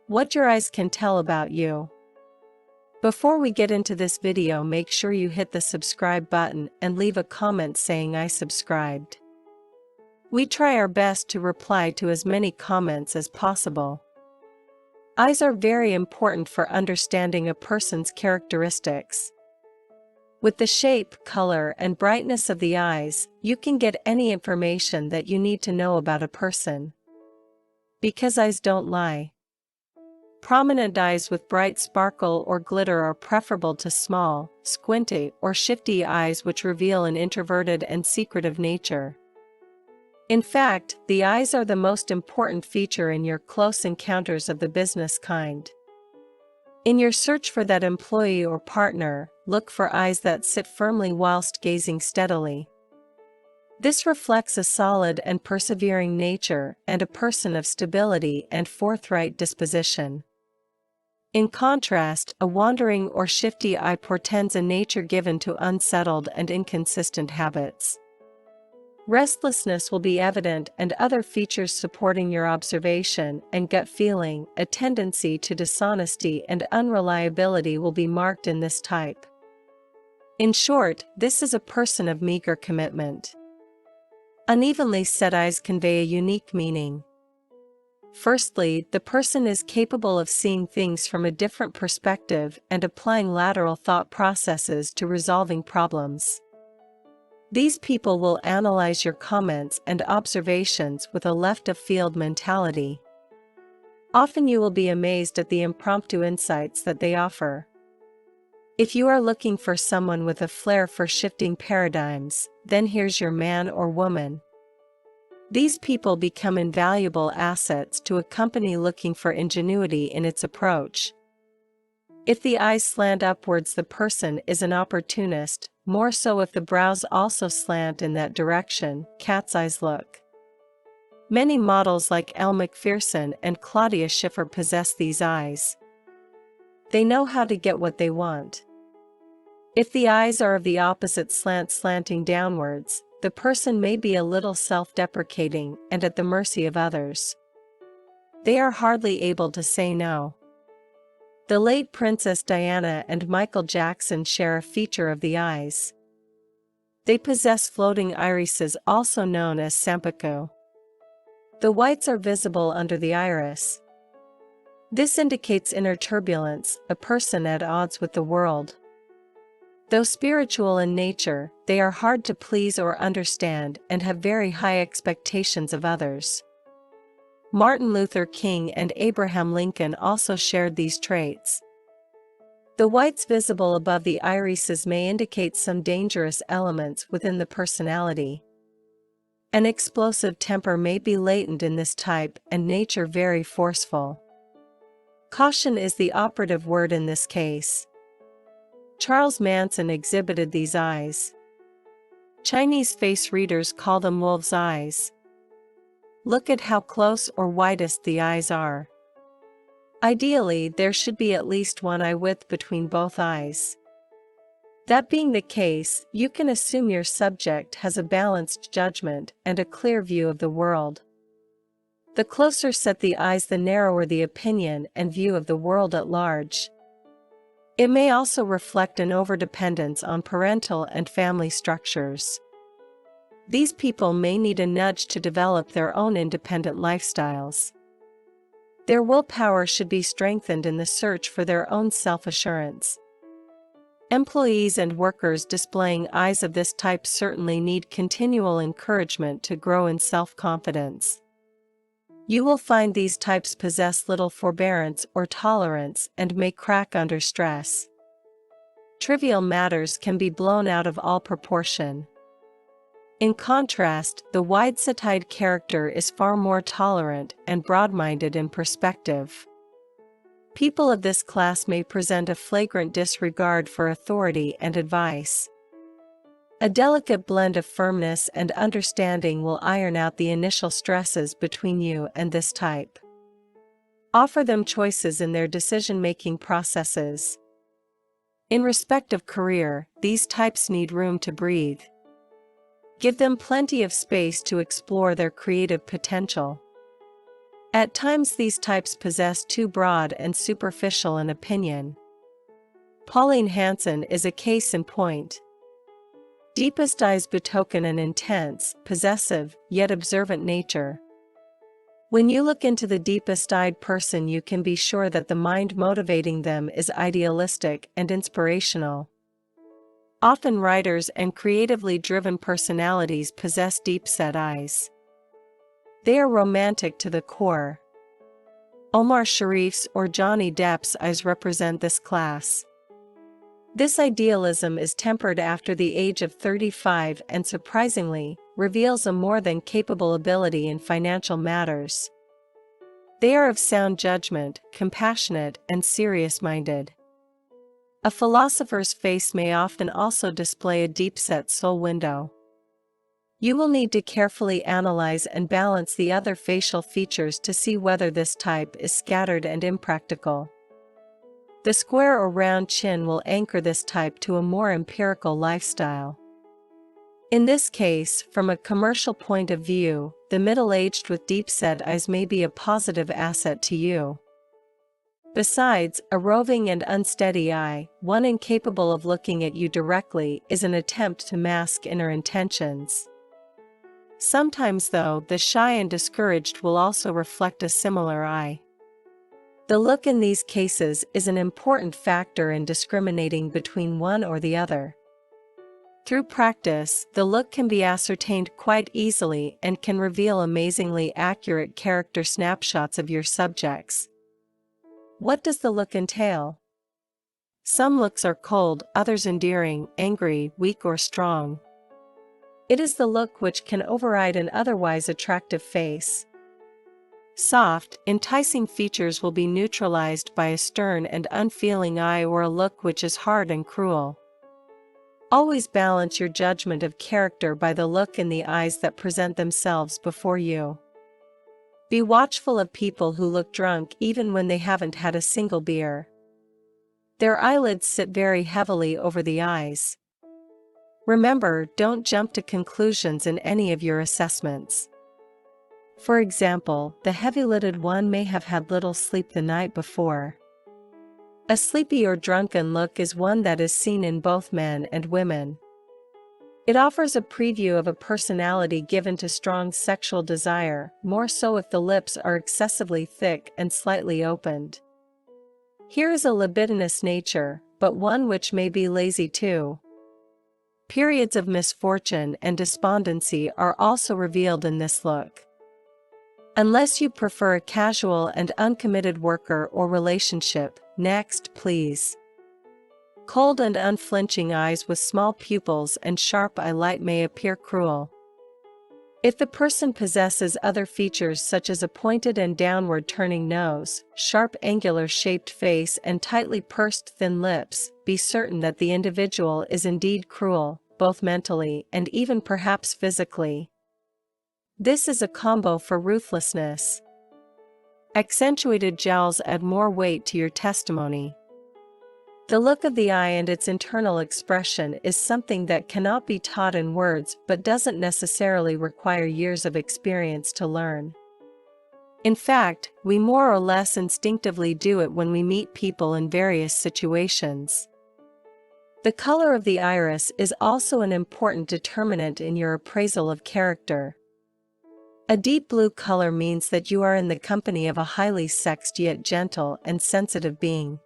What your eyes can tell about you. Before we get into this video, make sure you hit the subscribe button and leave a comment saying I subscribed. We try our best to reply to as many comments as possible. Eyes are very important for understanding a person's characteristics. With the shape, color, and brightness of the eyes, you can get any information that you need to know about a person. Because eyes don't lie. Prominent eyes with bright sparkle or glitter are preferable to small, squinty, or shifty eyes which reveal an introverted and secretive nature. In fact, the eyes are the most important feature in your close encounters of the business kind. In your search for that employee or partner, look for eyes that sit firmly whilst gazing steadily. This reflects a solid and persevering nature and a person of stability and forthright disposition. In contrast, a wandering or shifty eye portends a nature given to unsettled and inconsistent habits. Restlessness will be evident, and other features supporting your observation and gut feeling, a tendency to dishonesty and unreliability will be marked in this type. In short, this is a person of meager commitment. Unevenly set eyes convey a unique meaning. Firstly, the person is capable of seeing things from a different perspective and applying lateral thought processes to resolving problems. These people will analyze your comments and observations with a left-of-field mentality. Often you will be amazed at the impromptu insights that they offer. If you are looking for someone with a flair for shifting paradigms, then here's your man or woman. These people become invaluable assets to a company looking for ingenuity in its approach. If the eyes slant upwards, the person is an opportunist, more so if the brows also slant in that direction, cat's eyes look. Many models like Elle Macpherson and Claudia Schiffer possess these eyes. They know how to get what they want. If the eyes are of the opposite slanting downwards, the person may be a little self-deprecating and at the mercy of others. They are hardly able to say no. The late Princess Diana and Michael Jackson share a feature of the eyes. They possess floating irises, also known as sampico. The whites are visible under the iris. This indicates inner turbulence, a person at odds with the world. Though spiritual in nature, they are hard to please or understand and have very high expectations of others. Martin Luther King and Abraham Lincoln also shared these traits. The whites visible above the irises may indicate some dangerous elements within the personality. An explosive temper may be latent in this type and nature very forceful. Caution is the operative word in this case. Charles Manson exhibited these eyes. Chinese face readers call them wolf's eyes. Look at how close or widest the eyes are. Ideally, there should be at least one eye width between both eyes. That being the case, you can assume your subject has a balanced judgment and a clear view of the world. The closer set the eyes, the narrower the opinion and view of the world at large. It may also reflect an overdependence on parental and family structures. These people may need a nudge to develop their own independent lifestyles. Their willpower should be strengthened in the search for their own self-assurance. Employees and workers displaying eyes of this type certainly need continual encouragement to grow in self-confidence. You will find these types possess little forbearance or tolerance and may crack under stress. Trivial matters can be blown out of all proportion. In contrast, the wide-set-eyed character is far more tolerant and broad-minded in perspective. People of this class may present a flagrant disregard for authority and advice. A delicate blend of firmness and understanding will iron out the initial stresses between you and this type. Offer them choices in their decision-making processes. In respect of career, these types need room to breathe. Give them plenty of space to explore their creative potential. At times these types possess too broad and superficial an opinion. Pauline Hanson is a case in point. Deepest eyes betoken an intense, possessive, yet observant nature. When you look into the deepest-eyed person, you can be sure that the mind motivating them is idealistic and inspirational. Often writers and creatively driven personalities possess deep-set eyes. They are romantic to the core. Omar Sharif's or Johnny Depp's eyes represent this class. This idealism is tempered after the age of 35 and, surprisingly, reveals a more than capable ability in financial matters. They are of sound judgment, compassionate, and serious-minded. A philosopher's face may often also display a deep-set soul window. You will need to carefully analyze and balance the other facial features to see whether this type is scattered and impractical. The square or round chin will anchor this type to a more empirical lifestyle. In this case, from a commercial point of view, the middle-aged with deep-set eyes may be a positive asset to you. Besides, a roving and unsteady eye, one incapable of looking at you directly, is an attempt to mask inner intentions. Sometimes, though, the shy and discouraged will also reflect a similar eye. The look in these cases is an important factor in discriminating between one or the other. Through practice, the look can be ascertained quite easily and can reveal amazingly accurate character snapshots of your subjects. What does the look entail? Some looks are cold, others endearing, angry, weak, or strong. It is the look which can override an otherwise attractive face. Soft, enticing features will be neutralized by a stern and unfeeling eye or a look which is hard and cruel. Always balance your judgment of character by the look in the eyes that present themselves before you. Be watchful of people who look drunk even when they haven't had a single beer. Their eyelids sit very heavily over the eyes. Remember, don't jump to conclusions in any of your assessments. For example, the heavy-lidded one may have had little sleep the night before. A sleepy or drunken look is one that is seen in both men and women. It offers a preview of a personality given to strong sexual desire, more so if the lips are excessively thick and slightly opened. Here is a libidinous nature, but one which may be lazy too. Periods of misfortune and despondency are also revealed in this look. Unless you prefer a casual and uncommitted worker or relationship, next please. Cold and unflinching eyes with small pupils and sharp eyelight may appear cruel. If the person possesses other features such as a pointed and downward turning nose, sharp angular shaped face and tightly pursed thin lips, be certain that the individual is indeed cruel, both mentally and even perhaps physically. This is a combo for ruthlessness. Accentuated jowls add more weight to your testimony. The look of the eye and its internal expression is something that cannot be taught in words but doesn't necessarily require years of experience to learn. In fact, we more or less instinctively do it when we meet people in various situations. The color of the iris is also an important determinant in your appraisal of character. A deep blue color means that you are in the company of a highly sexed yet gentle and sensitive being.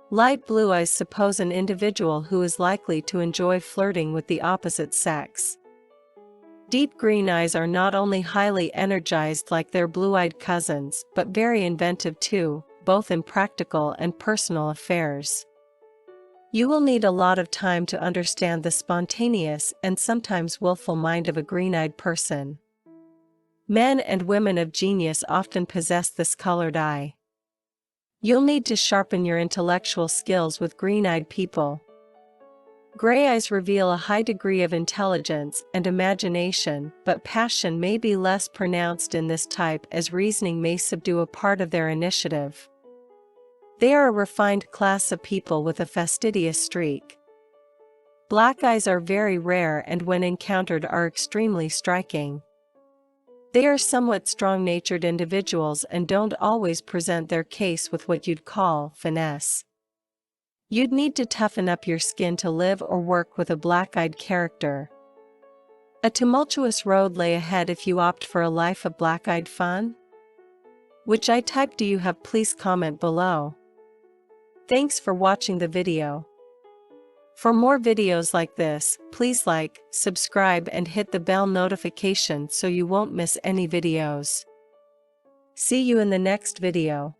Light blue eyes suppose an individual who is likely to enjoy flirting with the opposite sex. Deep green eyes are not only highly energized like their blue-eyed cousins, but very inventive too, both in practical and personal affairs. You will need a lot of time to understand the spontaneous and sometimes willful mind of a green-eyed person. Men and women of genius often possess this colored eye. You'll need to sharpen your intellectual skills with green-eyed people. Gray eyes reveal a high degree of intelligence and imagination, but passion may be less pronounced in this type as reasoning may subdue a part of their initiative. They are a refined class of people with a fastidious streak. Black eyes are very rare and when encountered are extremely striking. They are somewhat strong-natured individuals and don't always present their case with what you'd call finesse. You'd need to toughen up your skin to live or work with a black-eyed character. A tumultuous road lay ahead if you opt for a life of black-eyed fun? Which eye type do you have? Please comment below. Thanks for watching the video. For more videos like this, please like, subscribe and hit the bell notification so you won't miss any videos. See you in the next video.